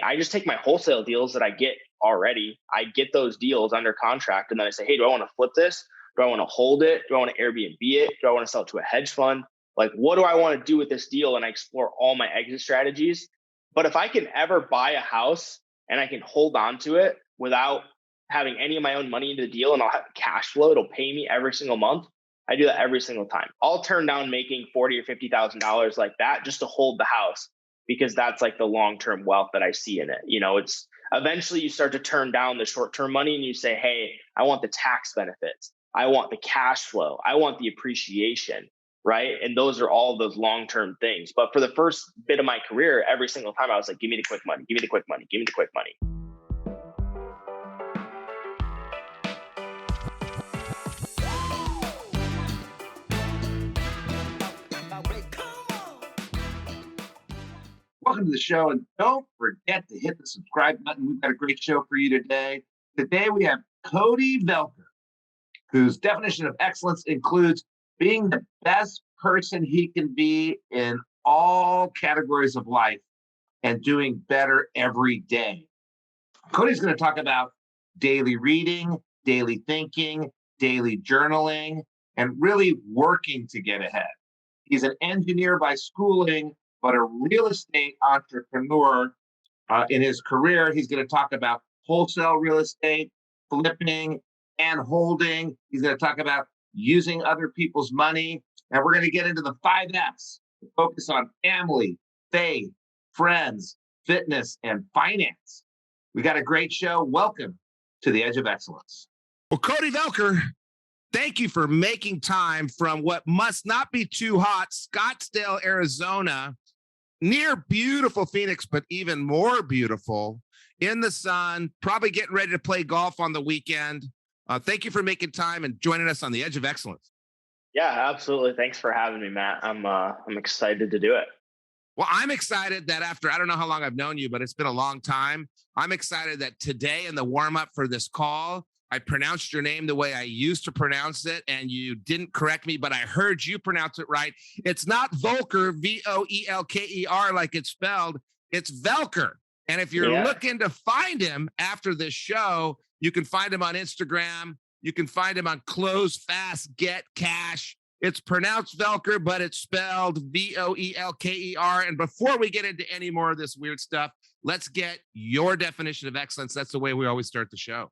I just take my wholesale deals that I get already. I get those deals under contract. And then I say, hey, do I want to flip this? Do I want to hold it? Do I want to Airbnb it? Do I want to sell it to a hedge fund? Like, what do I want to do with this deal? And I explore all my exit strategies. But if I can ever buy a house and I can hold on to it without having any of my own money into the deal, and I'll have cash flow, it'll pay me every single month. I do that every single time. I'll turn down making $40,000 or $50,000 like that just to hold the house, because that's like the long-term wealth that I see in it. It's eventually you start to turn down the short-term money and you say, hey, I want the tax benefits. I want the cash flow. I want the appreciation, right? And those are all those long-term things. But for the first bit of my career, every single time I was like, give me the quick money, give me the quick money, give me the quick money. Welcome to the show, and don't forget to hit the subscribe button. We've got a great show for you today. Today we have Cody Voelker, whose definition of excellence includes being the best person he can be in all categories of life and doing better every day. Cody's going to talk about daily reading, daily thinking, daily journaling, and really working to get ahead. He's an engineer by schooling, but a real estate entrepreneur in his career. He's going to talk about wholesale real estate, flipping, and holding. He's going to talk about using other people's money. And we're going to get into the 5 F's to focus on family, faith, friends, fitness, and finance. We got a great show. Welcome to the Edge of Excellence. Well, Cody Voelker, thank you for making time from what must not be too hot, Scottsdale, Arizona, near beautiful Phoenix, but even more beautiful, in the sun, probably getting ready to play golf on the weekend. Thank you for making time and joining us on the Edge of Excellence. Yeah, absolutely. Thanks for having me, Matt. I'm excited to do it. Well, I'm excited that after, I don't know how long I've known you, but it's been a long time. I'm excited that today in the warm-up for this call, I pronounced your name the way I used to pronounce it, and you didn't correct me, but I heard you pronounce it right. It's not Voelker, Voelker, like it's spelled. It's Voelker. And if you're looking to find him after this show, you can find him on Instagram. You can find him on Close Fast Get Cash. It's pronounced Voelker, but it's spelled Voelker. And before we get into any more of this weird stuff, let's get your definition of excellence. That's the way we always start the show.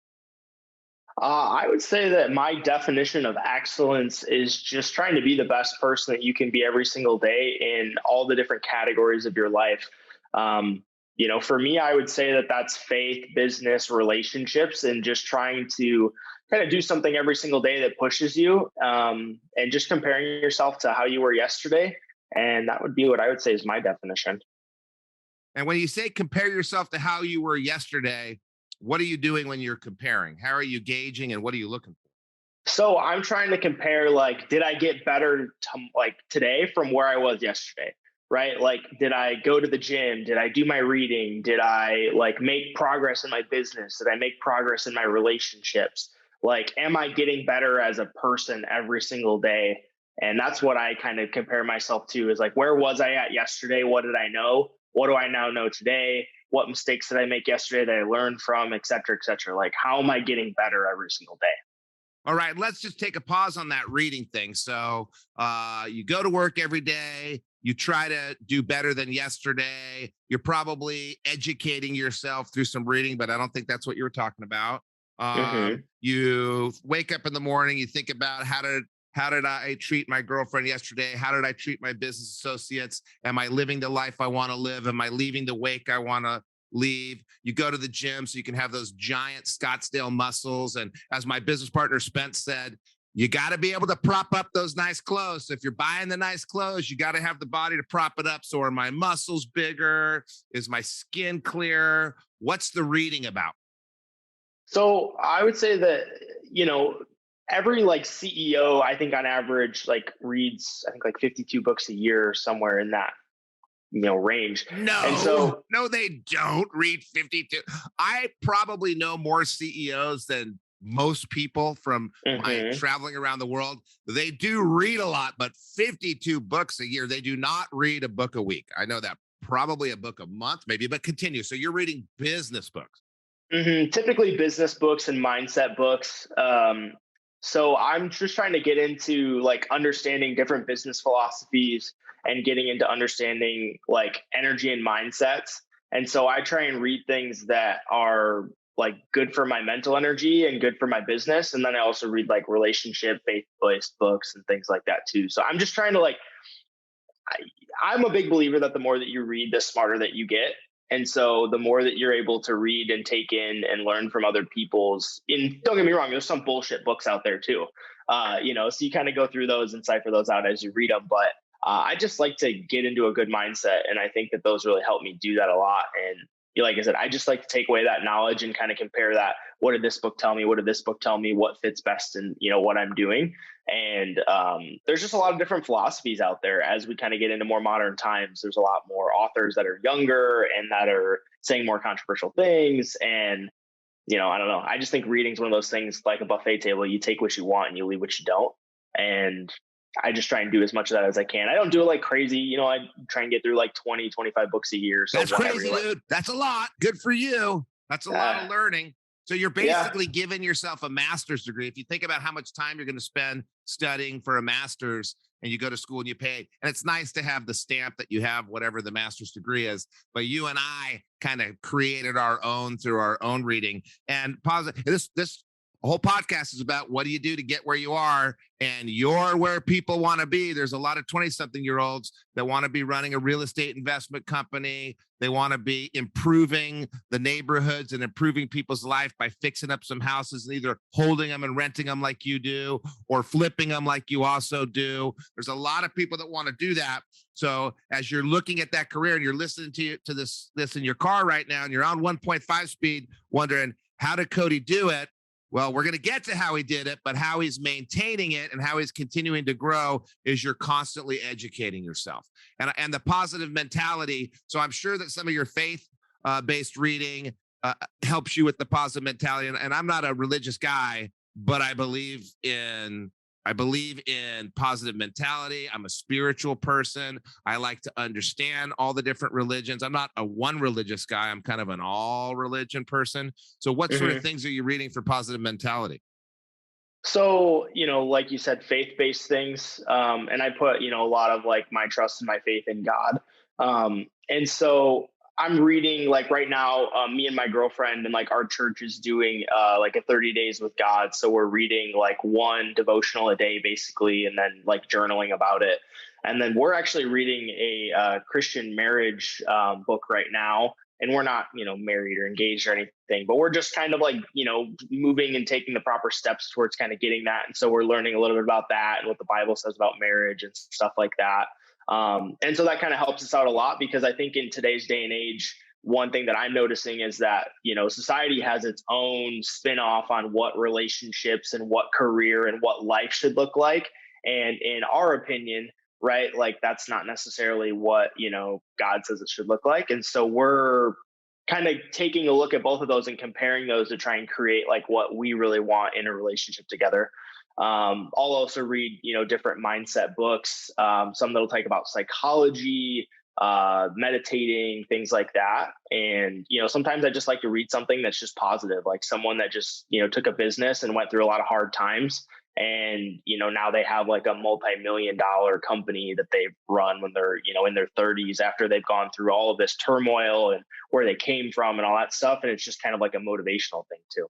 I would say that my definition of excellence is just trying to be the best person that you can be every single day in all the different categories of your life. For me, I would say that that's faith, business, relationships, and just trying to kind of do something every single day that pushes you, and just comparing yourself to how you were yesterday. And that would be what I would say is my definition. And when you say compare yourself to how you were yesterday, what are you doing when you're comparing? How are you gauging, and what are you looking for? So I'm trying to compare, like, did I get better today from where I was yesterday, right? Like, did I go to the gym? Did I do my reading? Did I make progress in my business? Did I make progress in my relationships? Like, am I getting better as a person every single day? And that's what I kind of compare myself to, is like, where was I at yesterday? What did I know? What do I now know today? What mistakes did I make yesterday that I learned from, et cetera, et cetera? Like, how am I getting better every single day? All right, let's just take a pause on that reading thing. So you go to work every day. You try to do better than yesterday. You're probably educating yourself through some reading, but I don't think that's what you were talking about. You wake up in the morning, you think about how did I treat my girlfriend yesterday? How did I treat my business associates? Am I living the life I want to live? Am I leaving the wake I want to leave? You go to the gym so you can have those giant Scottsdale muscles. And as my business partner Spence said, you got to be able to prop up those nice clothes. So if you're buying the nice clothes, you got to have the body to prop it up. So are my muscles bigger? Is my skin clearer? What's the reading about? So I would say that, every CEO, I think on average, reads, I think 52 books a year, somewhere in that, range. No, they don't read 52. I probably know more CEOs than most people from my traveling around the world. They do read a lot, but 52 books a year. They do not read a book a week. I know that probably a book a month, maybe, but continue. So you're reading business books. Typically business books and mindset books. So I'm just trying to get into like understanding different business philosophies and getting into understanding like energy and mindsets. And so I try and read things that are like good for my mental energy and good for my business. And then I also read like relationship faith-based books and things like that too. So I'm just trying to like, I'm a big believer that the more that you read, the smarter that you get. And so the more that you're able to read and take in and learn from other people's, don't get me wrong, there's some bullshit books out there too. So you kind of go through those and cipher those out as you read them. But I just like to get into a good mindset. And I think that those really help me do that a lot. And like I said, I just like to take away that knowledge and kind of compare that. What did this book tell me? What did this book tell me? What fits best in, what I'm doing? And there's just a lot of different philosophies out there as we kind of get into more modern times. There's a lot more authors that are younger and that are saying more controversial things. And, I don't know. I just think reading is one of those things like a buffet table. You take what you want and you leave what you don't. And I just try and do as much of that as I can. I don't do it like crazy. I try and get through like 20, 25 books a year. So that's crazy, dude. That's a lot. Good for you. That's a lot of learning. So you're basically giving yourself a master's degree. If you think about how much time you're going to spend studying for a master's and you go to school and you pay, and it's nice to have the stamp that you have whatever the master's degree is, but you and I kind of created our own through our own reading. And this whole podcast is about what do you do to get where you are, and you're where people want to be. There's a lot of 20-something-year-olds that want to be running a real estate investment company. They want to be improving the neighborhoods and improving people's life by fixing up some houses and either holding them and renting them like you do or flipping them like you also do. There's a lot of people that want to do that. So as you're looking at that career and you're listening to this in your car right now and you're on 1.5 speed wondering, how did Cody do it? Well, we're going to get to how he did it, but how he's maintaining it and how he's continuing to grow is you're constantly educating yourself and the positive mentality. So I'm sure that some of your faith-based reading helps you with the positive mentality. And I'm not a religious guy, but I believe in positive mentality. I'm a spiritual person. I like to understand all the different religions. I'm not a one religious guy. I'm kind of an all religion person. So what sort of things are you reading for positive mentality? So, like you said, faith-based things. And I put, a lot of like my trust and my faith in God. And so I'm reading like right now, me and my girlfriend and like our church is doing like a 30 days with God. So we're reading like one devotional a day basically, and then like journaling about it. And then we're actually reading a Christian marriage book right now. And we're not, married or engaged or anything, but we're just kind of like, moving and taking the proper steps towards kind of getting that. And so we're learning a little bit about that and what the Bible says about marriage and stuff like that. And so that kind of helps us out a lot because I think in today's day and age, one thing that I'm noticing is that, society has its own spin-off on what relationships and what career and what life should look like. And in our opinion, right, like that's not necessarily what, God says it should look like. And so we're kind of taking a look at both of those and comparing those to try and create like what we really want in a relationship together. I'll also read, different mindset books, some that'll talk about psychology, meditating, things like that. And, sometimes I just like to read something that's just positive, like someone that just, took a business and went through a lot of hard times. And, now they have like a multi-million-dollar company that they've run when they're, in their 30s after they've gone through all of this turmoil and where they came from and all that stuff. And it's just kind of like a motivational thing too.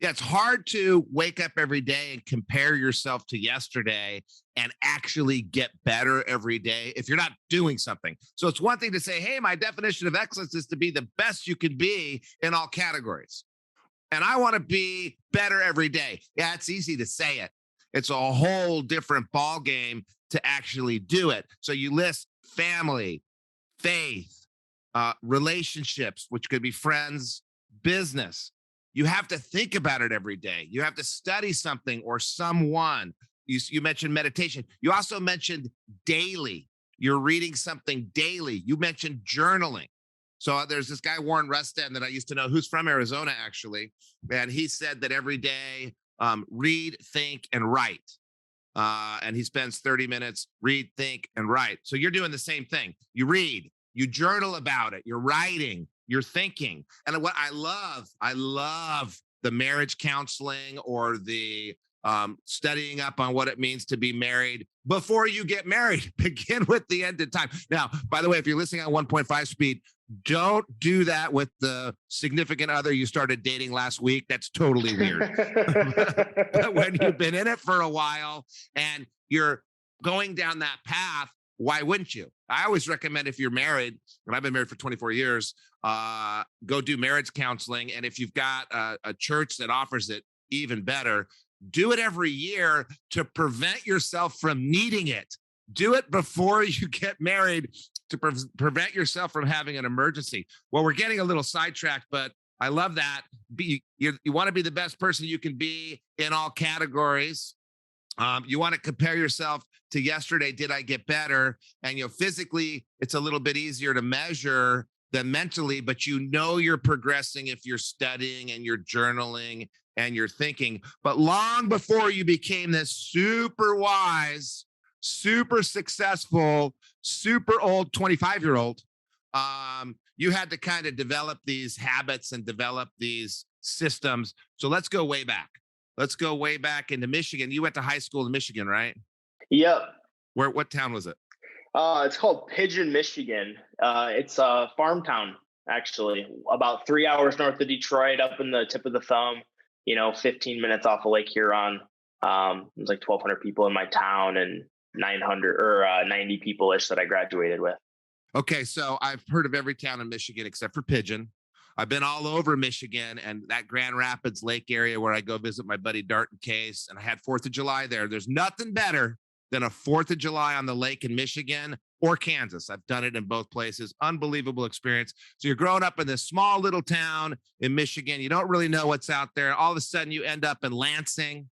Yeah, it's hard to wake up every day and compare yourself to yesterday and actually get better every day if you're not doing something. So it's one thing to say, hey, my definition of excellence is to be the best you can be in all categories. And I want to be better every day. Yeah, it's easy to say it. It's a whole different ball game to actually do it. So you list family, faith, relationships, which could be friends, business. You have to think about it every day. You have to study something or someone. You mentioned meditation. You also mentioned daily. You're reading something daily. You mentioned journaling. So there's this guy, Warren Rustin, that I used to know, who's from Arizona, actually. And he said that every day, read, think, and write. And he spends 30 minutes, read, think, and write. So you're doing the same thing. You read, You journal about it. You're writing, you're thinking. And what I love the marriage counseling or the studying up on what it means to be married before you get married. Begin with the end of time. Now, by the way, if you're listening on 1.5 speed, don't do that with the significant other you started dating last week. That's totally weird. But when you've been in it for a while and you're going down that path, why wouldn't you? I always recommend, if you're married, and I've been married for 24 years, go do marriage counseling. And if you've got a church that offers it, even better. Do it every year to prevent yourself from needing it. Do it before you get married to prevent yourself from having an emergency. Well, we're getting a little sidetracked, but I love that. You want to be the best person you can be in all categories. You want to compare yourself to yesterday. Did I get better? And, physically, it's a little bit easier to measure than mentally, but you're progressing if you're studying and you're journaling and you're thinking. But long before you became this super wise, super successful, super old 25-year-old, you had to kind of develop these habits and develop these systems. So let's go way back. Let's go way back into Michigan. You went to high school in Michigan, right? Yep. What town was it? It's called Pigeon, Michigan. It's a farm town, actually, about 3 hours north of Detroit, up in the tip of the thumb, 15 minutes off of Lake Huron. There's like 1,200 people in my town and 900 or 90 people-ish that I graduated with. Okay, so I've heard of every town in Michigan except for Pigeon. I've been all over Michigan and that Grand Rapids Lake area where I go visit my buddy Darton Case, and I had 4th of July there. There's nothing better than a 4th of July on the lake in Michigan or Kansas. I've done it in both places. Unbelievable experience. So you're growing up in this small little town in Michigan. You don't really know what's out there. All of a sudden you end up in Lansing,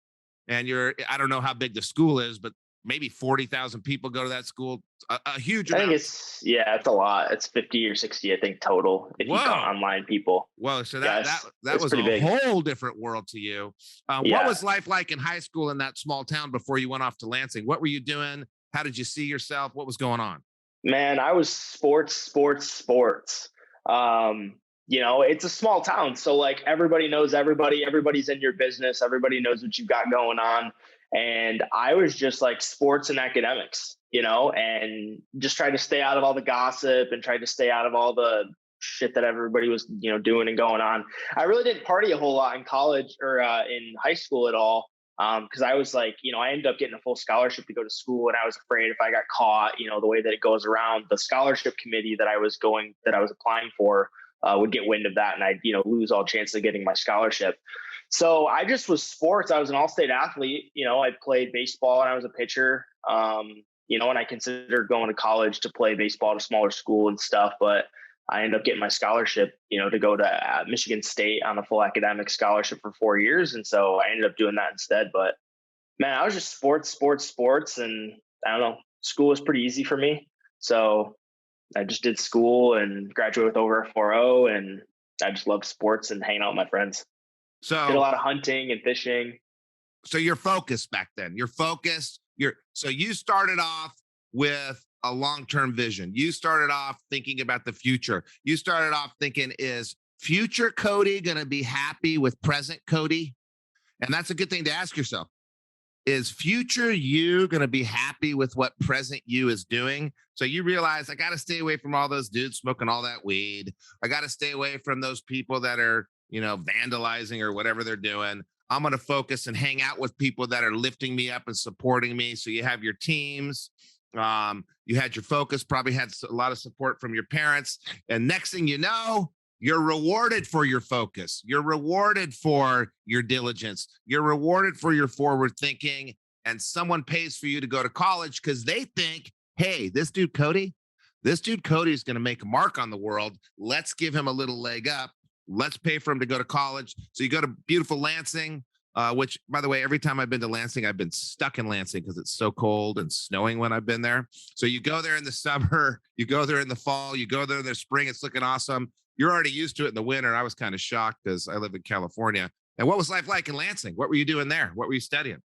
and I don't know how big the school is, but maybe 40,000 people go to that school. A huge amount. I think it's a lot. It's 50 or 60, I think, total, if you count online people. Whoa, so that was a big. Whole different world to you. What was life like in high school in that small town before you went off to Lansing? What were you doing? How did you see yourself? What was going on? Man, I was sports. It's a small town. So like everybody knows everybody. Everybody's in your business. Everybody knows what you've got going on. And I was just like sports and academics, and just tried to stay out of all the gossip and tried to stay out of all the shit that everybody was, doing and going on. I really didn't party a whole lot in college or in high school at all. Because I was like, I ended up getting a full scholarship to go to school, and I was afraid if I got caught, the way that it goes around, the scholarship committee that I was applying for would get wind of that, and I'd, lose all chance of getting my scholarship. So I just was sports. I was an all-state athlete. I played baseball and I was a pitcher. And I considered going to college to play baseball at a smaller school and stuff, but I ended up getting my scholarship, to go to Michigan State on a full academic scholarship for 4 years. And so I ended up doing that instead. But man, I was just sports. And I don't know, school was pretty easy for me. So I just did school and graduated with over a 4.0, and I just loved sports and hanging out with my friends. So did a lot of hunting and fishing. So you're focused back then. You're focused. So you started off with a long-term vision. You started off thinking about the future. You started off thinking, is future Cody going to be happy with present Cody? And that's a good thing to ask yourself. Is future you going to be happy with what present you is doing? So you realize, I got to stay away from all those dudes smoking all that weed. I got to stay away from those people that are, vandalizing or whatever they're doing. I'm going to focus and hang out with people that are lifting me up and supporting me. So you have your teams. You had your focus, probably had a lot of support from your parents. And next thing you know, you're rewarded for your focus. You're rewarded for your diligence. You're rewarded for your forward thinking. And someone pays for you to go to college because they think, hey, this dude Cody is going to make a mark on the world. Let's give him a little leg up. Let's pay for him to go to college. So you go to beautiful Lansing, which, by the way, every time I've been to Lansing, I've been stuck in Lansing because it's so cold and snowing when I've been there. So you go there in the summer, you go there in the fall, you go there in the spring. It's looking awesome. You're already used to it in the winter. I was kind of shocked because I live in California. And what was life like in Lansing? What were you doing there? What were you studying?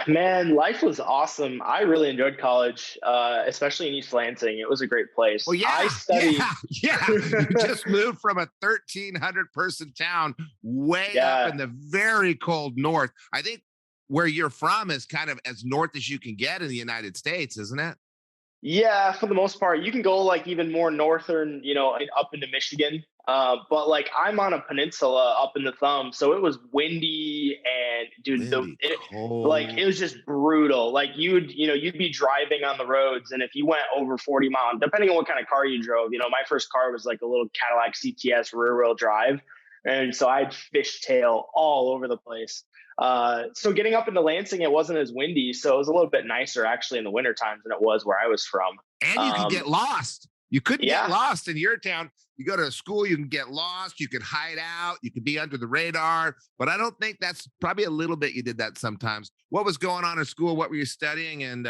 Man, life was awesome. I really enjoyed college, especially in East Lansing. It was a great place. Well, yeah, I studied. yeah. You just moved from a 1,300 person town way up Yeah. in the very cold north. I think where you're from is kind of as north as you can get in the United States, isn't it? Yeah, for the most part, you can go like even more northern, up into Michigan. But like I'm on a peninsula up in the thumb, so it was windy and dude, Windy, it cold. was just brutal. Like you'd be driving on the roads, and if you went over 40 miles, depending on what kind of car you drove, my first car was like a little Cadillac CTS rear wheel drive, and so I'd fishtail all over the place. So getting up into Lansing, it wasn't as windy, so it was a little bit nicer actually in the winter times than it was where I was from. And you could get lost. You couldn't get Yeah. lost in your town. You go to a school, you can get lost, you could hide out, you could be under the radar. But I don't think that's probably a little bit you did that sometimes. What was going on in school? What were you studying? And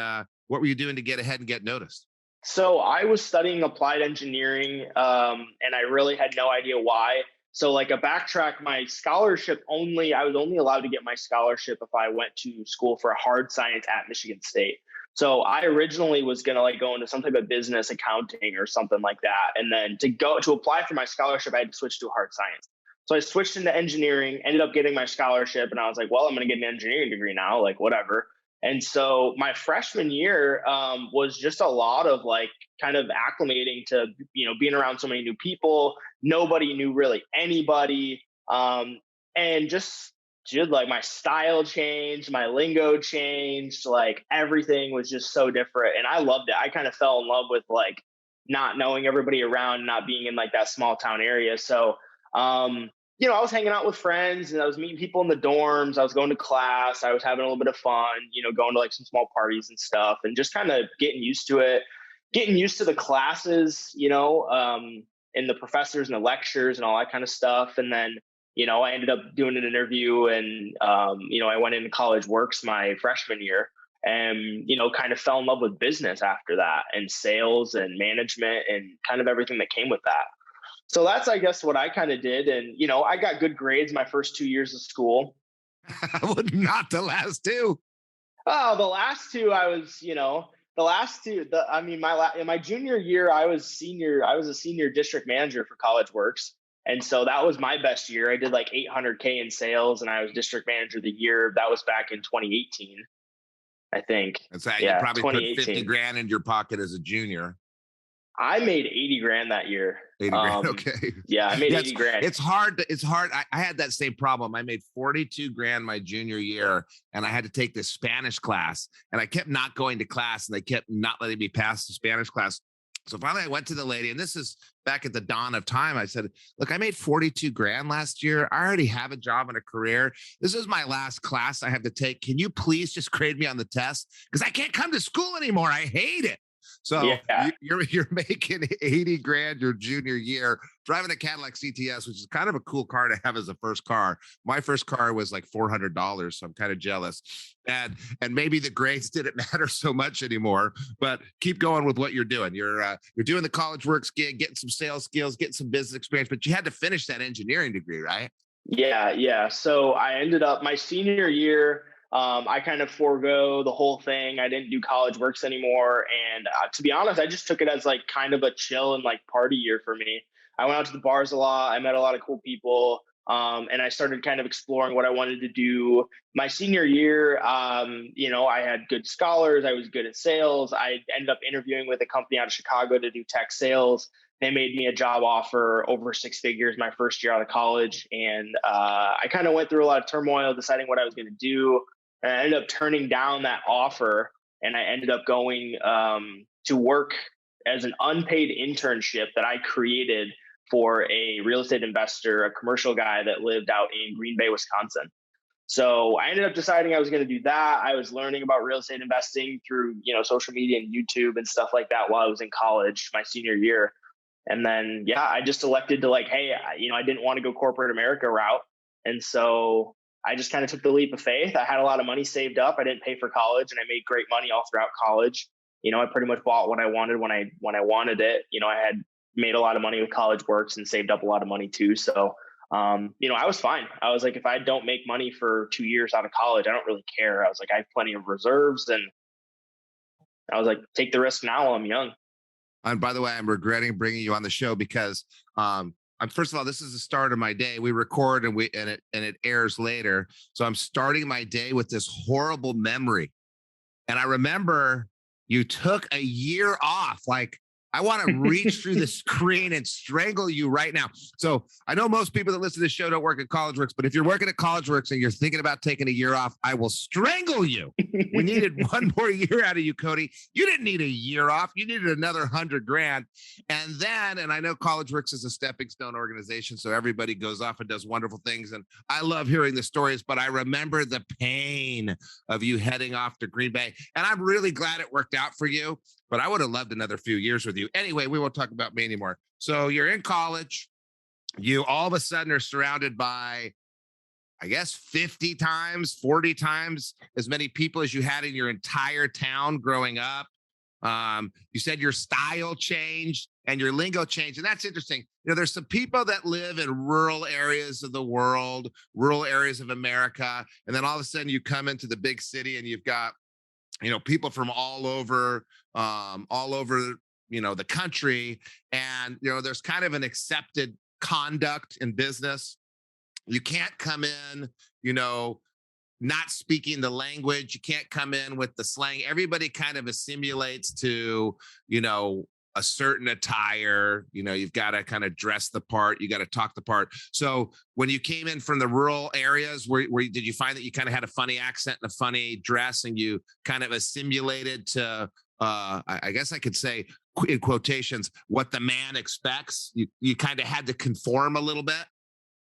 what were you doing to get ahead and get noticed? So I was studying applied engineering, and I really had no idea why. So like a backtrack, my scholarship I was only allowed to get my scholarship if I went to school for hard science at Michigan State. So I originally was gonna like go into some type of business accounting or something like that. And then to apply for my scholarship, I had to switch to hard science. So I switched into engineering, ended up getting my scholarship, and I was like, well, I'm gonna get an engineering degree now, like whatever. And so my freshman year was just a lot of like kind of acclimating to, being around so many new people. Nobody knew really anybody. And just, dude, like my style changed, my lingo changed, like everything was just so different. And I loved it. I kind of fell in love with like not knowing everybody around, not being in like that small town area. So, I was hanging out with friends and I was meeting people in the dorms. I was going to class. I was having a little bit of fun, going to like some small parties and stuff and just kind of getting used to it, getting used to the classes, and the professors and the lectures and all that kind of stuff. And then, I ended up doing an interview and, I went into College Works my freshman year and, kind of fell in love with business after that and sales and management and kind of everything that came with that. So that's, I guess, what I kind of did. And, I got good grades my first 2 years of school. Not the last two. Oh, the last two, I was, the last two, in my junior year, I was a senior district manager for College Works. And so that was my best year. I did like 800K in sales and I was district manager of the year. That was back in 2018, I think. That's right. Yeah, You probably put 50 2018. grand in your pocket as a junior. I made 80 grand that year. 80 grand. Okay. Yeah, I made Yeah, 80 grand. It's hard. I had that same problem. I made 42 grand my junior year and I had to take this Spanish class and I kept not going to class and they kept not letting me pass the Spanish class. So finally I went to the lady and this is back at the dawn of time. I said, look, I made 42 grand last year. I already have a job and a career. This is my last class I have to take. Can you please just grade me on the test? Because I can't come to school anymore. I hate it. So Yeah. you're making 80 grand your junior year, driving a Cadillac CTS, which is kind of a cool car to have as a first car. My first car was like $400, so I'm kind of jealous. And maybe the grades didn't matter so much anymore, but keep going with what you're doing. You're doing the College Works gig, getting some sales skills, getting some business experience, but you had to finish that engineering degree, right? Yeah. So I ended up my senior year. I kind of forego the whole thing. I didn't do College Works anymore. And to be honest, I just took it as like kind of a chill and like party year for me. I went out to the bars a lot. I met a lot of cool people. And I started kind of exploring what I wanted to do. My senior year, I had good scholars. I was good at sales. I ended up interviewing with a company out of Chicago to do tech sales. They made me a job offer over 6 figures my first year out of college. And I kind of went through a lot of turmoil deciding what I was going to do. And I ended up turning down that offer and I ended up going to work as an unpaid internship that I created for a real estate investor, a commercial guy that lived out in Green Bay, Wisconsin. So I ended up deciding I was going to do that. I was learning about real estate investing through, social media and YouTube and stuff like that while I was in college, my senior year. And then, I just elected to like, hey, I didn't want to go corporate America route. And so I just kind of took the leap of faith. I had a lot of money saved up. I didn't pay for college and I made great money all throughout college. I pretty much bought what I wanted when I wanted it. I had made a lot of money with College Works and saved up a lot of money too. So I was fine. I was like, if I don't make money for 2 years out of college, I don't really care. I was like, I have plenty of reserves, and I was like, take the risk now while I'm young. And by the way, I'm regretting bringing you on the show because I'm first of all, this is the start of my day. We record and it airs later. So I'm starting my day with this horrible memory. And I remember you took a year off. Like, I want to reach through the screen and strangle you right now. So I know most people that listen to this show don't work at College Works, but if you're working at College Works and you're thinking about taking a year off, I will strangle you. We needed one more year out of you, Cody. You didn't need a year off. You needed another $100,000. And I know College Works is a stepping stone organization, so everybody goes off and does wonderful things. And I love hearing the stories, but I remember the pain of you heading off to Green Bay. And I'm really glad it worked out for you, but I would have loved another few years with you. Anyway, we won't talk about me anymore. So you're in college. You all of a sudden are surrounded by, I guess, 50 times, 40 times as many people as you had in your entire town growing up. You said your style changed and your lingo changed. And that's interesting. There's some people that live in rural areas of the world, rural areas of America. And then all of a sudden you come into the big city and you've got, people from all over, the country. And, there's kind of an accepted conduct in business. You can't come in, not speaking the language. You can't come in with the slang. Everybody kind of assimilates to, a certain attire. You've got to kind of dress the part. You got to talk the part. So when you came in from the rural areas, where did you find that you kind of had a funny accent and a funny dress, and you kind of assimilated to, I guess I could say in quotations, what the man expects? You kind of had to conform a little bit.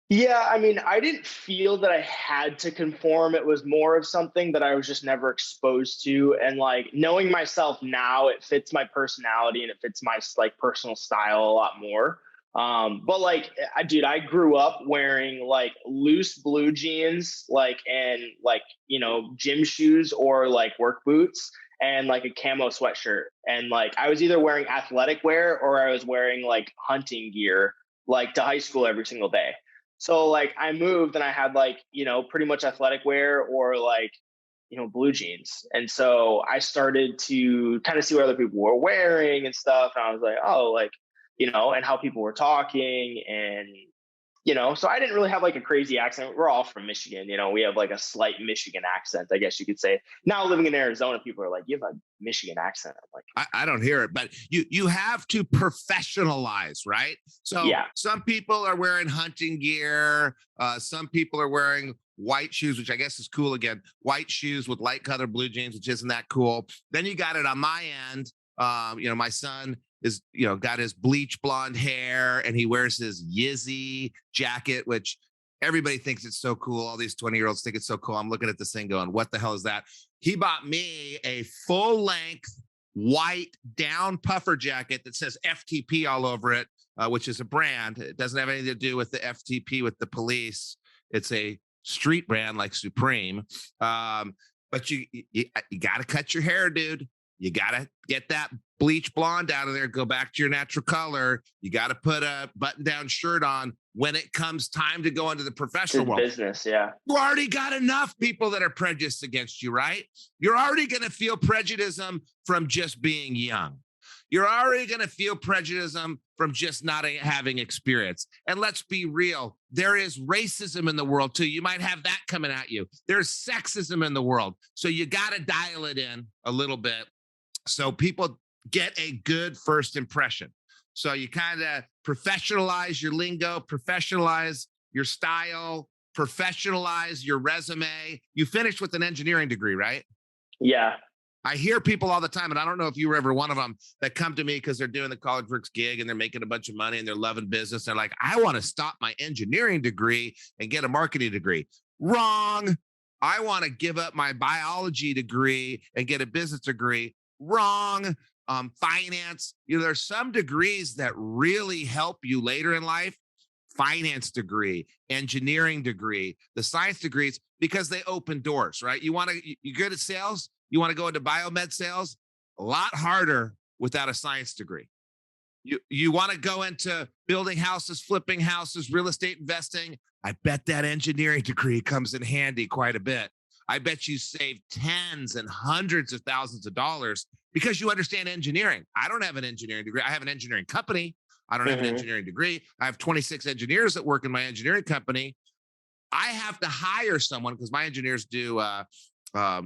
Yeah, I mean, I didn't feel that I had to conform. It was more of something that I was just never exposed to. And like, knowing myself now, it fits my personality and it fits my like personal style a lot more. But like, I grew up wearing like loose blue jeans, like, and like, gym shoes or like work boots and like a camo sweatshirt. And like, I was either wearing athletic wear or I was wearing like hunting gear, like to high school every single day. So like I moved and I had like, pretty much athletic wear or like, blue jeans. And so I started to kind of see what other people were wearing and stuff. And I was like, oh, like, and how people were talking and, so I didn't really have like a crazy accent. We're all from Michigan, we have like a slight Michigan accent, I guess you could say. Now living in Arizona, people are like, you have a Michigan accent. I'm like, I don't hear it, but you have to professionalize, right? So yeah. Some people are wearing hunting gear. Some people are wearing white shoes, which I guess is cool again. White shoes with light colored blue jeans, which isn't that cool. Then you got it on my end. My son is, got his bleach blonde hair and he wears his Yeezy jacket, which everybody thinks it's so cool. All these 20-year-olds think it's so cool. I'm looking at this thing going, what the hell is that? He bought me a full length white down puffer jacket that says FTP all over it, which is a brand. It doesn't have anything to do with the FTP with the police. It's a street brand like Supreme. But you got to cut your hair, dude. You got to get that bleach blonde out of there, go back to your natural color. You got to put a button-down shirt on when it comes time to go into the professional world. Business, yeah. You already got enough people that are prejudiced against you, right? You're already going to feel prejudice from just being young. You're already going to feel prejudice from just not having experience. And let's be real, there is racism in the world too. You might have that coming at you. There's sexism in the world. So you got to dial it in a little bit so people get a good first impression. So you kind of professionalize your lingo, professionalize your style, professionalize your resume. You finished with an engineering degree, right? Yeah. I hear people all the time, and I don't know if you were ever one of them, that come to me because they're doing the College Works gig and they're making a bunch of money and they're loving business. They're like, I want to stop my engineering degree and get a marketing degree. Wrong. I want to give up my biology degree and get a business degree. Wrong. Finance. There's some degrees that really help you later in life. Finance degree, engineering degree, the science degrees, because they open doors, right? You're good at sales. You want to go into biomed sales? A lot harder without a science degree. You want to go into building houses, flipping houses, real estate investing. I bet that engineering degree comes in handy quite a bit. I bet you save tens and hundreds of thousands of dollars because you understand engineering. I don't have an engineering degree. I have an engineering company. I don't have an engineering degree. I have 26 engineers that work in my engineering company. I have to hire someone because my engineers do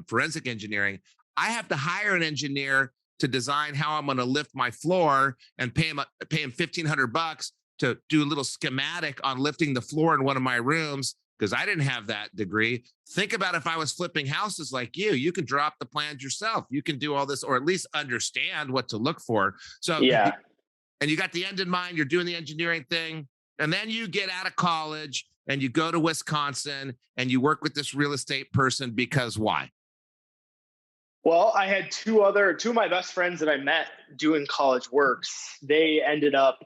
forensic engineering. I have to hire an engineer to design how I'm going to lift my floor and pay him $1,500 to do a little schematic on lifting the floor in one of my rooms because I didn't have that degree. Think about if I was flipping houses like you can draw up the plans yourself. You can do all this, or at least understand what to look for. So yeah. And you got the end in mind, you're doing the engineering thing, and then you get out of college and you go to Wisconsin and you work with this real estate person because why? Well, I had two of my best friends that I met doing college works. They ended up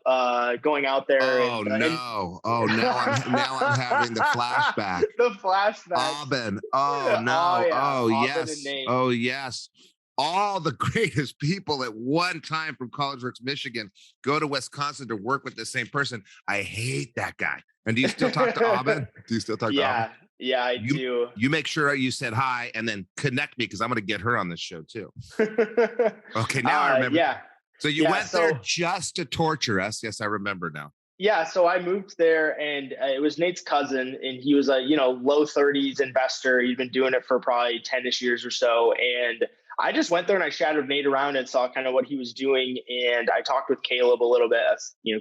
going out there. Oh, now I'm having the flashback. The flashback. Aubin. Oh, no. Oh, yes. Oh, yes. All the greatest people at one time from College Works, Michigan, go to Wisconsin to work with the same person. I hate that guy. And do you still talk to Aubin? Do you still talk to Aubin? Yeah, I do. You make sure you said hi and then connect me because I'm going to get her on this show too. Okay, now I remember. Yeah. So you went there just to torture us. Yes, I remember now. Yeah, so I moved there, and it was Nate's cousin, and he was a low 30s investor. He'd been doing it for probably 10ish years or so, and I just went there and I shadowed Nate around and saw kind of what he was doing. And I talked with Caleb a little bit.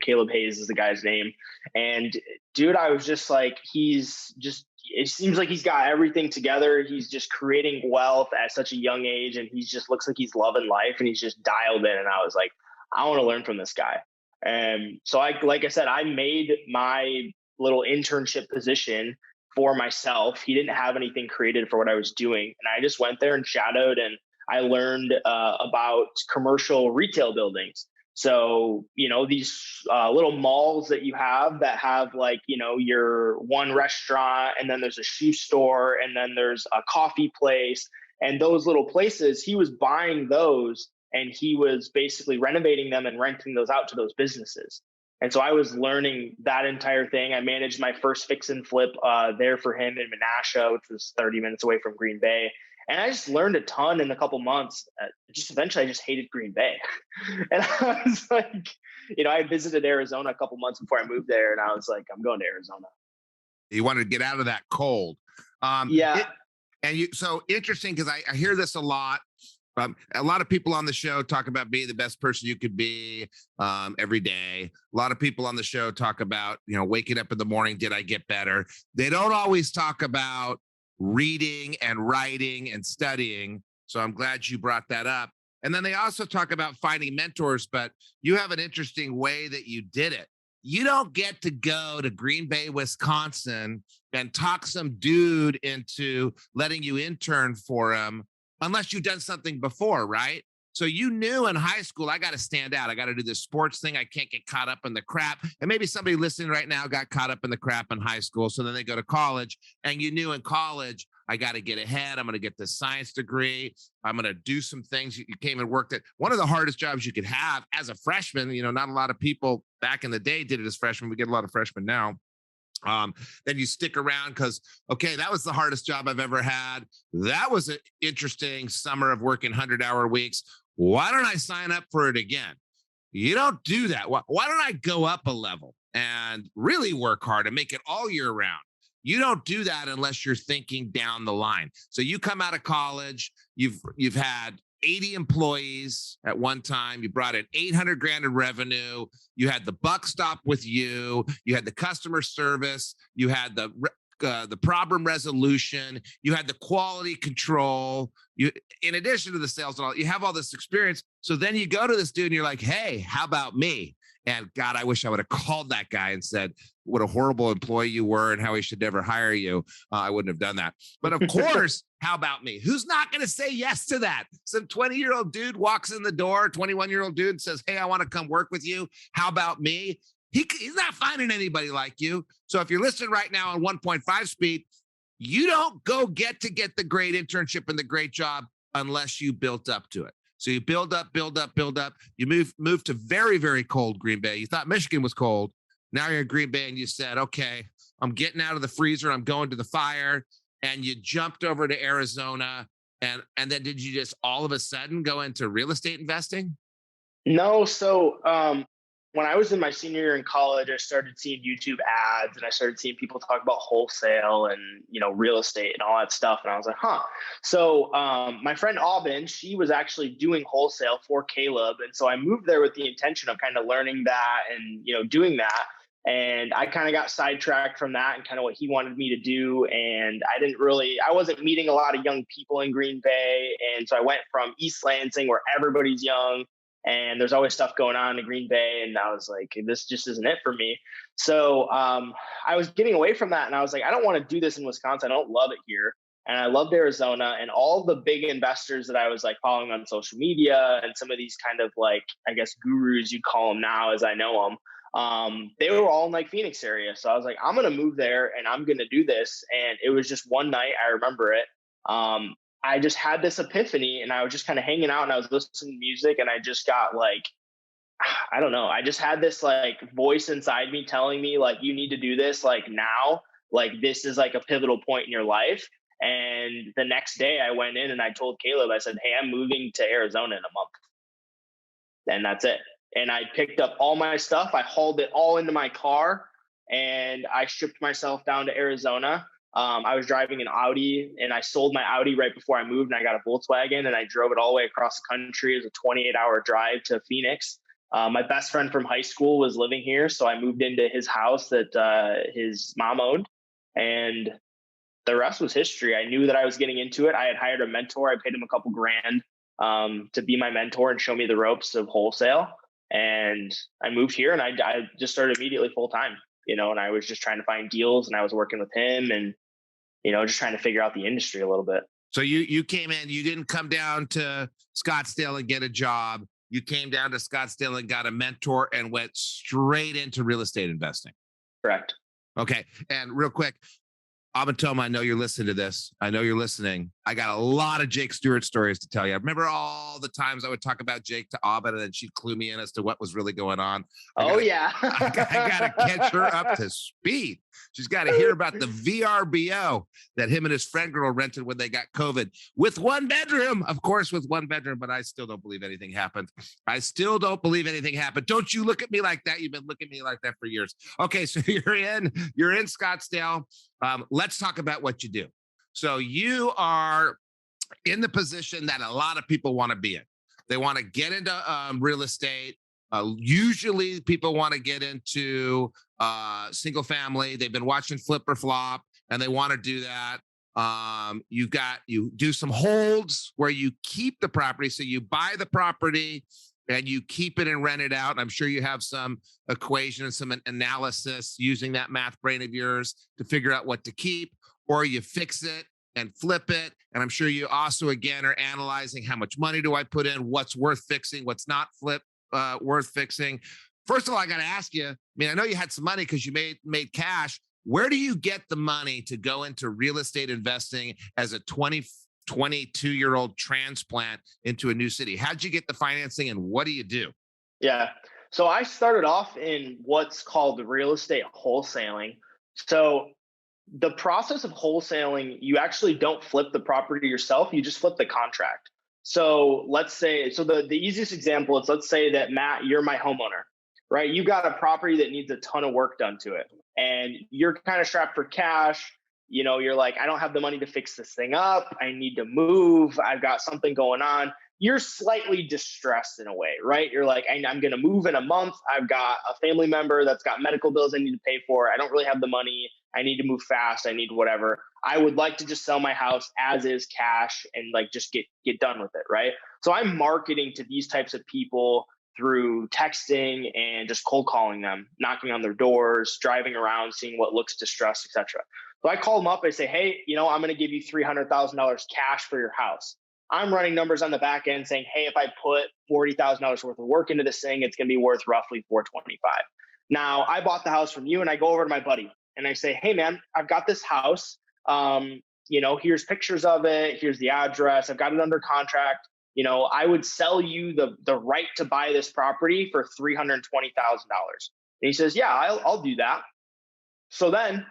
Caleb Hayes is the guy's name. And dude, I was just like, it seems like he's got everything together. He's just creating wealth at such a young age. And he just looks like he's loving life and he's just dialed in. And I was like, I want to learn from this guy. And so like I said, I made my little internship position for myself. He didn't have anything created for what I was doing. And I just went there and shadowed, and I learned about commercial retail buildings. So, these little malls that you have that have like, your one restaurant, and then there's a shoe store, and then there's a coffee place. And those little places, he was buying those, and he was basically renovating them and renting those out to those businesses. And so I was learning that entire thing. I managed my first fix and flip there for him in Menasha, which was 30 minutes away from Green Bay. And I just learned a ton in a couple months. Eventually I just hated Green Bay. And I was like, I visited Arizona a couple months before I moved there. And I was like, I'm going to Arizona. You wanted to get out of that cold. So interesting, because I hear this a lot. A lot of people on the show talk about being the best person you could be every day. A lot of people on the show talk about, waking up in the morning, did I get better? They don't always talk about reading and writing and studying. So I'm glad you brought that up. And then they also talk about finding mentors, but you have an interesting way that you did it. You don't get to go to Green Bay, Wisconsin and talk some dude into letting you intern for him unless you've done something before, right? So you knew in high school, I got to stand out. I got to do this sports thing. I can't get caught up in the crap. And maybe somebody listening right now got caught up in the crap in high school. So then they go to college, and you knew in college, I got to get ahead. I'm going to get this science degree. I'm going to do some things. You came and worked at one of the hardest jobs you could have as a freshman. Not a lot of people back in the day did it as freshmen. We get a lot of freshmen now. Then you stick around because, okay, that was the hardest job I've ever had. That was an interesting summer of working 100-hour weeks. Why don't I sign up for it again? You don't do that. Why don't I go up a level and really work hard and make it all year round? You don't do that unless you're thinking down the line. So you come out of college, you've had 80 employees at one time. You brought in 800 grand in revenue. You had the buck stop with you. You had the customer service. You had the problem resolution. You had the quality control. In addition to the sales and all, you have all this experience. So then you go to this dude and you're like, hey, how about me? And God, I wish I would have called that guy and said, what a horrible employee you were and how he should never hire you. I wouldn't have done that. But of course, how about me? Who's not going to say yes to that? Some 20-year-old dude walks in the door, 21-year-old dude says, hey, I want to come work with you. How about me? He's not finding anybody like you. So if you're listening right now on 1.5 speed, you don't go get the great internship and the great job unless you built up to it. So you build up, build up, build up. You move to very, very cold Green Bay. You thought Michigan was cold. Now you're in Green Bay and you said, okay, I'm getting out of the freezer. I'm going to the fire. And you jumped over to Arizona. And then did you just all of a sudden go into real estate investing? No. So when I was in my senior year in college, I started seeing YouTube ads and I started seeing people talk about wholesale and, real estate and all that stuff. And I was like, huh. So my friend Aubin, she was actually doing wholesale for Caleb. And so I moved there with the intention of kind of learning that and, doing that. And I kind of got sidetracked from that and kind of what he wanted me to do. And I wasn't meeting a lot of young people in Green Bay. And so I went from East Lansing, where everybody's young and there's always stuff going on in Green Bay. And I was like, this just isn't it for me. So I was getting away from that. And I was like, I don't want to do this in Wisconsin. I don't love it here. And I loved Arizona, and all the big investors that I was like following on social media and some of these kind of like, I guess, gurus you'd call them now as I know them. They were all in like Phoenix area. So I was like, I'm going to move there and I'm going to do this. And it was just one night. I remember it. I just had this epiphany and I was just kind of hanging out and I was listening to music and I just got like, I don't know. I just had this like voice inside me telling me like, you need to do this like now, like this is like a pivotal point in your life. And the next day I went in and I told Caleb, I said, hey, I'm moving to Arizona in a month. And that's it. And I picked up all my stuff. I hauled it all into my car and I shipped myself down to Arizona. I was driving an Audi and I sold my Audi right before I moved and I got a Volkswagen and I drove it all the way across the country. It was a 28-hour drive to Phoenix. My best friend from high school was living here. So I moved into his house that his mom owned, and the rest was history. I knew that I was getting into it. I had hired a mentor. I paid him a couple grand to be my mentor and show me the ropes of wholesale. And I moved here and I just started immediately full time, and I was just trying to find deals and I was working with him and, just trying to figure out the industry a little bit. So you came in, you didn't come down to Scottsdale and get a job. You came down to Scottsdale and got a mentor and went straight into real estate investing. Correct. Okay. And real quick, Amatoma, I know you're listening to this. I know you're listening. I got a lot of Jake Stewart stories to tell you. I remember all the times I would talk about Jake to Abed, and then she'd clue me in as to what was really going on. I got to catch her up to speed. She's got to hear about the VRBO that him and his friend girl rented when they got COVID with one bedroom. Of course, with one bedroom, but I still don't believe anything happened. Don't you look at me like that. You've been looking at me like that for years. Okay, so you're in Scottsdale. Let's talk about what you do. So you are in the position that a lot of people want to be in. They want to get into real estate. Usually people want to get into single family. They've been watching Flip or Flop and they want to do that. You do some holds where you keep the property. So you buy the property and you keep it and rent it out. And I'm sure you have some equation and some analysis using that math brain of yours to figure out what to keep, or you fix it and flip it. And I'm sure you also, again, are analyzing how much money do I put in, what's worth fixing, what's not worth fixing. First of all, I got to ask you, I know you had some money because you made cash. Where do you get the money to go into real estate investing as a 22-year-old transplant into a new city? How'd you get the financing and what do you do? Yeah. So I started off in what's called real estate wholesaling. So the process of wholesaling, you actually don't flip the property yourself. You just flip the contract. So let's say, the easiest example is, let's say that Matt, you're my homeowner, right? You got a property that needs a ton of work done to it and you're kind of strapped for cash. You're like, I don't have the money to fix this thing up. I need to move. I've got something going on. You're slightly distressed in a way, right? You're like, I'm going to move in a month. I've got a family member that's got medical bills I need to pay for. I don't really have the money. I need to move fast. I need whatever. I would like to just sell my house as is, cash, and like just get done with it, right? So I'm marketing to these types of people through texting and just cold calling them, knocking on their doors, driving around, seeing what looks distressed, etc. So I call them up. I say, hey, I'm going to give you $300,000 cash for your house. I'm running numbers on the back end saying, hey, if I put $40,000 worth of work into this thing, it's going to be worth roughly $425,000. Now, I bought the house from you and I go over to my buddy and I say, hey, man, I've got this house. Here's pictures of it. Here's the address. I've got it under contract. I would sell you the right to buy this property for $320,000. And he says, yeah, I'll do that. So then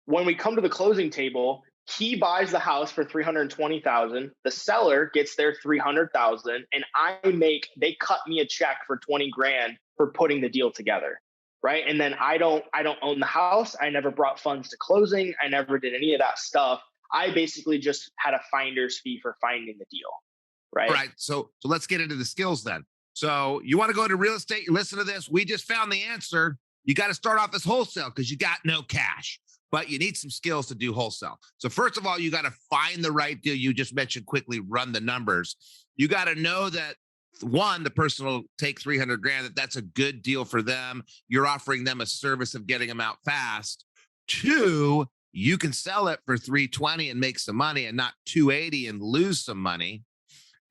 when we come to the closing table, he buys the house for $320,000. The seller gets their $300,000, and they cut me a check for $20,000 for putting the deal together. Right. And then I don't own the house. I never brought funds to closing. I never did any of that stuff. I basically just had a finder's fee for finding the deal. Right. All right. So let's get into the skills then. So you want to go into real estate, you listen to this. We just found the answer. You got to start off as wholesale because you got no cash, but you need some skills to do wholesale. So first of all, you got to find the right deal. You just mentioned quickly, run the numbers. You got to know that one, the person will take $300,000, that's a good deal for them. You're offering them a service of getting them out fast. Two, you can sell it for $320 and make some money and not $280 and lose some money.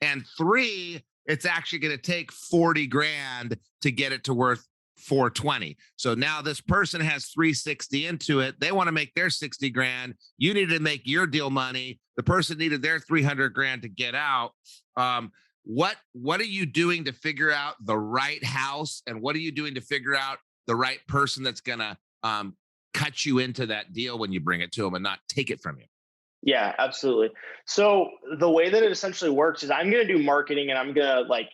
And three, it's actually going to take $40,000 to get it to worth $420. So now this person has $360 into it. They want to make their $60,000. You need to make your deal money. The person needed their $300,000 to get out. What are you doing to figure out the right house? And what are you doing to figure out the right person that's going to cut you into that deal when you bring it to them and not take it from you? Yeah, absolutely. So the way that it essentially works is I'm going to do marketing, and I'm going to like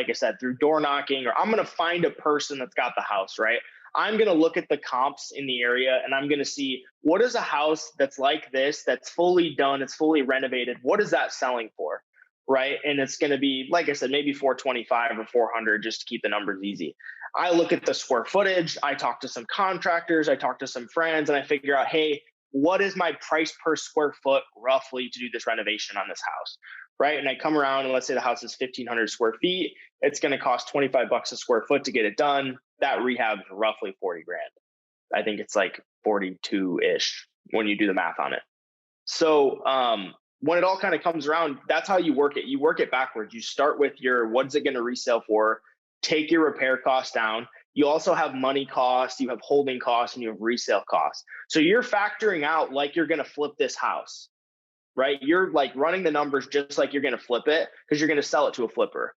I said, through door knocking, or I'm going to find a person that's got the house, right? I'm going to look at the comps in the area, and I'm going to see what is a house that's like this, that's fully done, it's fully renovated. What is that selling for? Right. And it's going to be, like I said, maybe 425 or 400, just to keep the numbers easy. I look at the square footage. I talk to some contractors. I talk to some friends, and I figure out, hey, what is my price per square foot roughly to do this renovation on this house? Right. And I come around, and let's say the house is 1,500 square feet. It's going to cost $25 a square foot to get it done. That rehab is roughly $40,000. I think it's like 42-ish when you do the math on it. So, when it all kind of comes around, that's how you work it. You work it backwards. You start with your, what's it going to resell for? Take your repair costs down. You also have money costs, you have holding costs, and you have resale costs. So you're factoring out like you're going to flip this house, right? You're like running the numbers just like you're going to flip it, because you're going to sell it to a flipper,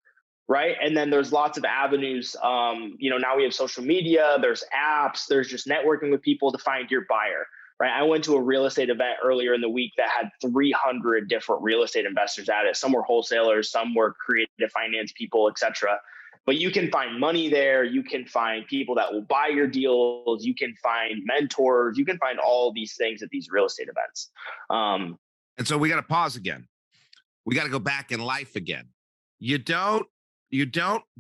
right? And then there's lots of avenues. Now we have social media, there's apps, there's just networking with people to find your buyer. Right. I went to a real estate event earlier in the week that had 300 different real estate investors at it. Some were wholesalers, some were creative finance people, et cetera. But you can find money there. You can find people that will buy your deals. You can find mentors. You can find all these things at these real estate events. And so we got to pause again. We got to go back in life again. You don't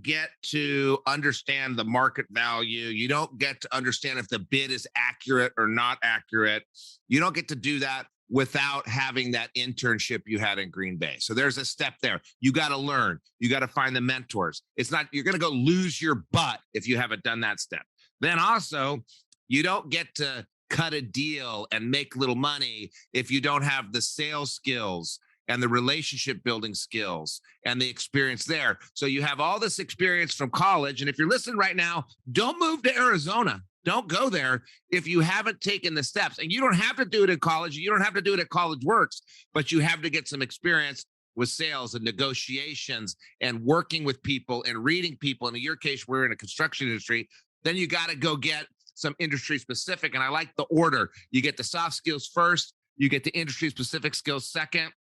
get to understand the market value. You don't get to understand if the bid is accurate or not accurate. You don't get to do that without having that internship you had in Green Bay. So there's a step there. You got to learn. You got to find the mentors. It's not, you're going to go lose your butt if you haven't done that step. Then also, you don't get to cut a deal and make little money if you don't have the sales skills and the relationship building skills and the experience there. So you have all this experience from college. And if you're listening right now, don't move to Arizona. Don't go there if you haven't taken the steps. And you don't have to do it in college. You don't have to do it at College Works, but you have to get some experience with sales and negotiations and working with people and reading people. And in your case, we're in a construction industry. Then you got to go get some industry specific. And I like the order. You get the soft skills first, you get the industry specific skills second.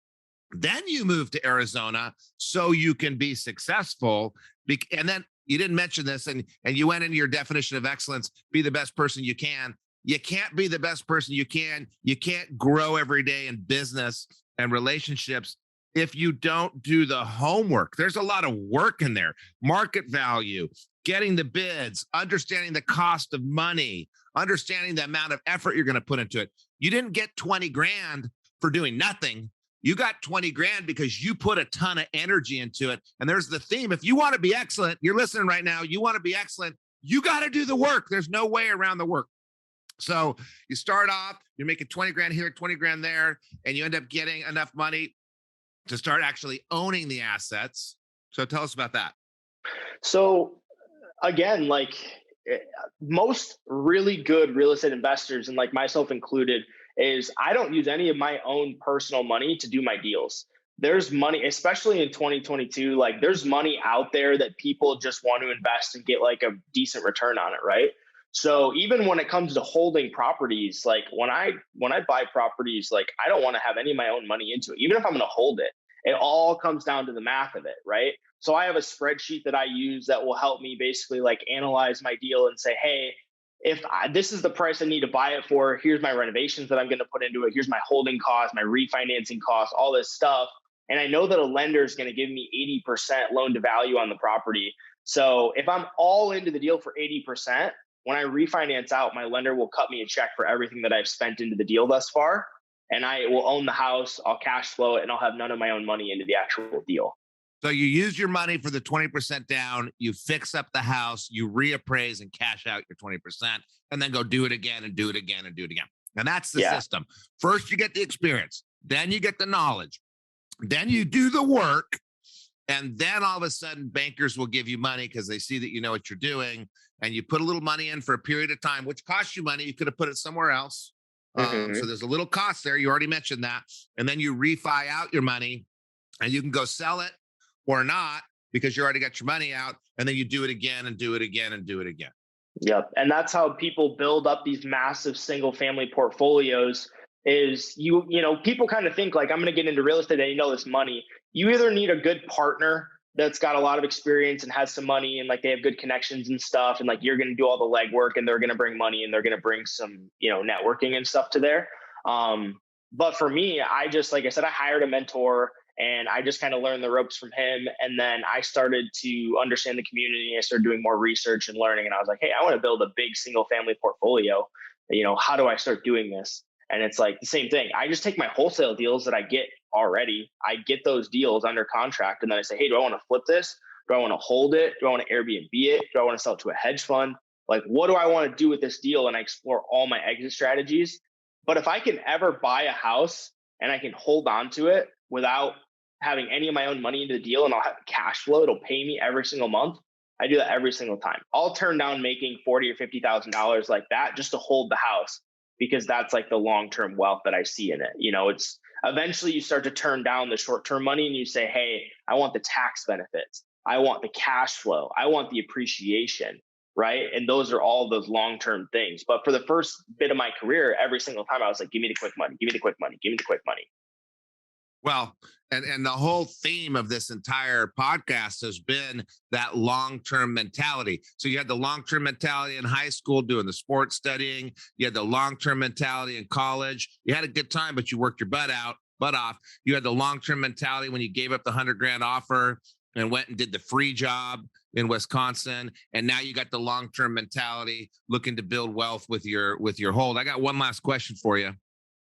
Then you move to Arizona so you can be successful. And then you didn't mention this, and you went into your definition of excellence, be the best person you can. You can't be the best person you can. You can't grow every day in business and relationships if you don't do the homework. There's a lot of work in there. Market value, getting the bids, understanding the cost of money, understanding the amount of effort you're going to put into it. You didn't get $20,000 for doing nothing. You got $20,000 because you put a ton of energy into it. And there's the theme. If you want to be excellent, you're listening right now, you want to be excellent, you got to do the work. There's no way around the work. So you start off, you're making $20,000 here, $20,000 there, and you end up getting enough money to start actually owning the assets. So tell us about that. So again, like most really good real estate investors, and like myself included, is I don't use any of my own personal money to do my deals. there's money, especially in 2022, like there's money out there that people just want to invest and get like a decent return on it, right? So even when it comes to holding properties, like when I buy properties, like I don't want to have any of my own money into it. Even if I'm going to hold it, it all comes down to the math of it, right? So I have a spreadsheet that I use that will help me basically like analyze my deal and say, hey, if this is the price I need to buy it for, here's my renovations that I'm going to put into it. Here's my holding costs, my refinancing costs, all this stuff. And I know that a lender is going to give me 80% loan to value on the property. So if I'm all into the deal for 80%, when I refinance out, my lender will cut me a check for everything that I've spent into the deal thus far. And I will own the house, I'll cash flow it, and I'll have none of my own money into the actual deal. So you use your money for the 20% down, you fix up the house, you reappraise and cash out your 20%, and then go do it again and do it again and do it again. And that's the system. First, you get the experience, then you get the knowledge, then you do the work, and then all of a sudden bankers will give you money because they see that you know what you're doing, and you put a little money in for a period of time, which costs you money. You could have put it somewhere else. So there's a little cost there. You already mentioned that. And then you refi out your money and you can go sell it or not because you already got your money out. And then you do it again and do it again and do it again. Yep. And that's how people build up these massive single family portfolios is you know, people kind of think like, I'm going to get into real estate and you know this money. You either need a good partner that's got a lot of experience and has some money and like they have good connections and stuff. And like, you're going to do all the legwork and they're going to bring money and they're going to bring some, you know, networking and stuff to there. But for me, I just, like I said, I hired a mentor and I just kind of learned the ropes from him. And then I started to understand the community. I started doing more research and learning. And I was like, hey, I want to build a big single family portfolio. You know, how do I start doing this? And it's like the same thing. I just take my wholesale deals that I get already. I get those deals under contract. And then I say, hey, do I want to flip this? Do I want to hold it? Do I want to Airbnb it? Do I want to sell it to a hedge fund? Like, what do I want to do with this deal? And I explore all my exit strategies. But if I can ever buy a house and I can hold on to it without having any of my own money into the deal and I'll have cash flow, it'll pay me every single month. I do that every single time. I'll turn down making $40,000 or $50,000 like that just to hold the house, because that's like the long-term wealth that I see in it. You know, it's eventually you start to turn down the short-term money and you say, hey, I want the tax benefits. I want the cash flow. I want the appreciation, right? And those are all those long-term things. But for the first bit of my career, every single time I was like, give me the quick money, give me the quick money, give me the quick money. Well, and the whole theme of this entire podcast has been that long-term mentality. So you had the long-term mentality in high school doing the sports studying. You had the long-term mentality in college. You had a good time, but you worked your butt off. You had the long-term mentality when you gave up the $100,000 offer and went and did the free job in Wisconsin. And now you got the long-term mentality looking to build wealth with your hold. I got one last question for you.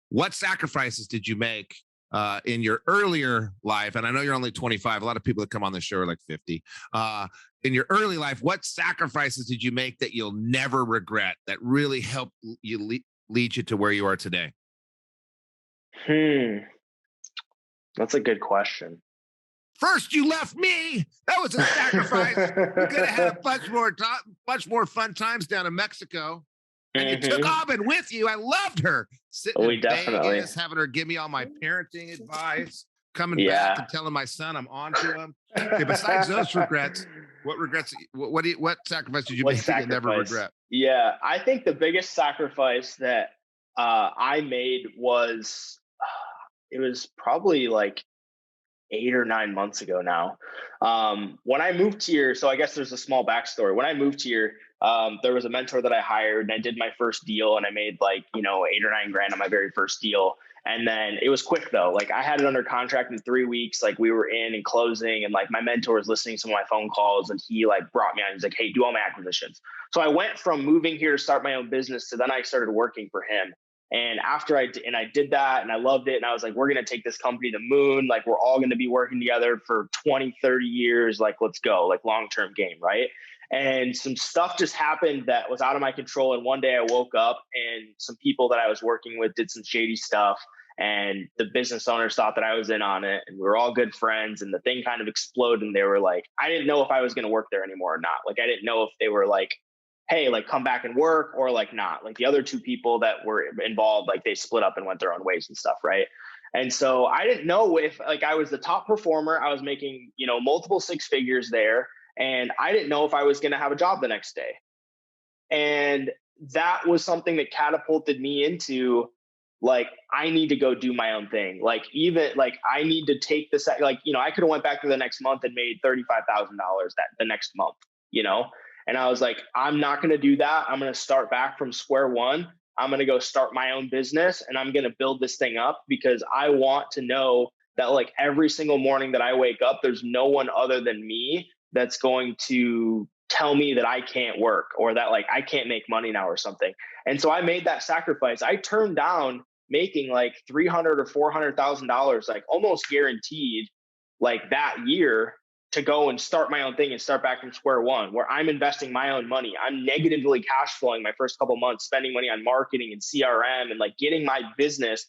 What sacrifices did you make in your earlier life? And I know you're only 25. A lot of people that come on the show are like 50. In your early life, what sacrifices did you make that you'll never regret, that really helped you lead you to where you are today? That's a good question. First, you left me. That was a sacrifice. We could have had much more fun times down in Mexico. And you took Auburn with you. I loved her. Sitting in Vegas, having her give me all my parenting advice, coming back and telling my son I'm on to him. Okay, besides those regrets, what sacrifice did you make that you never regret? Yeah, I think the biggest sacrifice that I made was, it was probably like 8 or 9 months ago now. When I moved here, so I guess there's a small backstory. When I moved here, there was a mentor that I hired and I did my first deal and I made like, 8 or 9 grand on my very first deal. And then it was quick though. Like I had it under contract in 3 weeks. Like we were in and closing, and like my mentor was listening to some of my phone calls and he like brought me on. He's like, hey, do all my acquisitions. So I went from moving here to start my own business to then I started working for him. And after I did that and I loved it. And I was like, we're going to take this company to the moon. Like we're all going to be working together for 20, 30 years. Like, let's go, like long-term game. Right. And some stuff just happened that was out of my control. And one day I woke up and some people that I was working with did some shady stuff. And the business owners thought that I was in on it. And we were all good friends. And the thing kind of exploded. And they were like, I didn't know if I was going to work there anymore or not. Like, I didn't know if they were like hey, like come back and work, or like not. Like the other two people that were involved, like they split up and went their own ways and stuff, right? And so I didn't know if like I was the top performer. I was making, multiple six figures there, and I didn't know if I was going to have a job the next day. And that was something that catapulted me into like, I need to go do my own thing. Like, even like I need to take this, like, I could have went back to the next month and made $35,000 that the next month, and I was like, I'm not going to do that. I'm going to start back from square one. I'm going to go start my own business, and I'm going to build this thing up, because I want to know that like every single morning that I wake up, there's no one other than me that's going to tell me that I can't work, or that like I can't make money now or something. And so I made that sacrifice. I turned down making like $300,000 or $400,000, like almost guaranteed, like that year, to go and start my own thing and start back from square one, where I'm investing my own money. I'm negatively cash flowing my first couple months, spending money on marketing and CRM, and like getting my business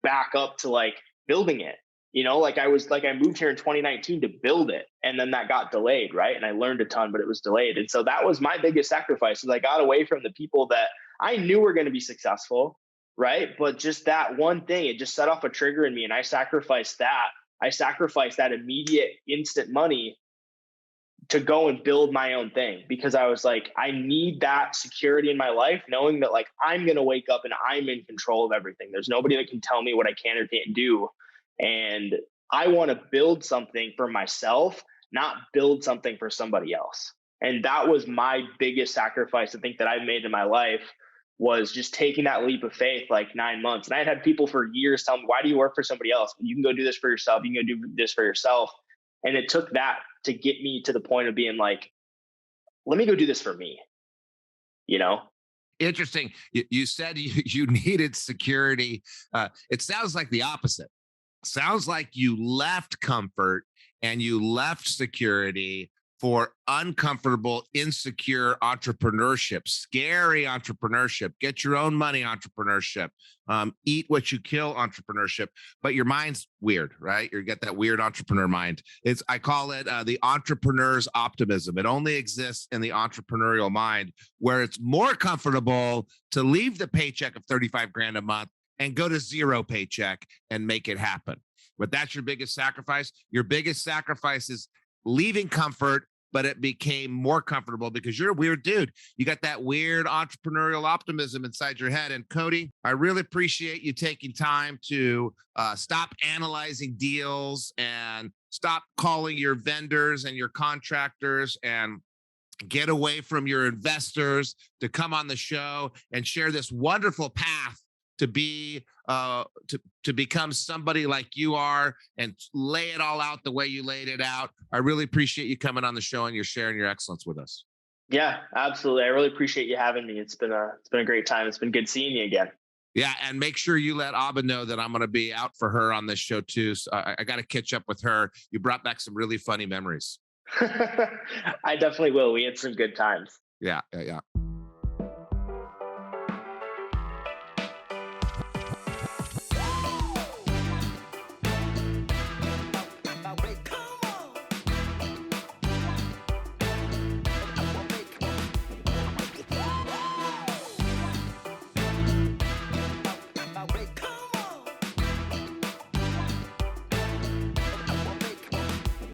back up to like building it. Like I moved here in 2019 to build it, and then that got delayed, right? And I learned a ton, but it was delayed. And so that was my biggest sacrifice, is I got away from the people that I knew were going to be successful, right? But just that one thing, it just set off a trigger in me, and I sacrificed that. I sacrificed that immediate instant money to go and build my own thing, because I was like, I need that security in my life, knowing that like I'm going to wake up and I'm in control of everything. There's nobody that can tell me what I can or can't do. And I want to build something for myself, not build something for somebody else. And that was my biggest sacrifice, I think, that I've made in my life, was just taking that leap of faith, like 9 months. And I had people for years tell me, why do you work for somebody else? You can go do this for yourself. You can go do this for yourself. And it took that to get me to the point of being like, let me go do this for me, Interesting. You said you needed security. It sounds like the opposite. Sounds like you left comfort and you left security for uncomfortable, insecure entrepreneurship, scary entrepreneurship, get your own money entrepreneurship, eat what you kill entrepreneurship. But your mind's weird, right? You get that weird entrepreneur mind. I call it the entrepreneur's optimism. It only exists in the entrepreneurial mind, where it's more comfortable to leave the paycheck of 35 grand a month and go to zero paycheck and make it happen. But that's your biggest sacrifice. Your biggest sacrifice is leaving comfort, but it became more comfortable because you're a weird dude. You got that weird entrepreneurial optimism inside your head. And Cody, I really appreciate you taking time to stop analyzing deals and stop calling your vendors and your contractors, and get away from your investors to come on the show and share this wonderful path to be to become somebody like you are, and lay it all out the way you laid it out. I really appreciate you coming on the show and you're sharing your excellence with us. Yeah, absolutely. I really appreciate you having me. It's been a great time. It's been good seeing you again. Yeah, and make sure you let Abba know that I'm going to be out for her on this show too. So I got to catch up with her. You brought back some really funny memories. I definitely will. We had some good times. Yeah.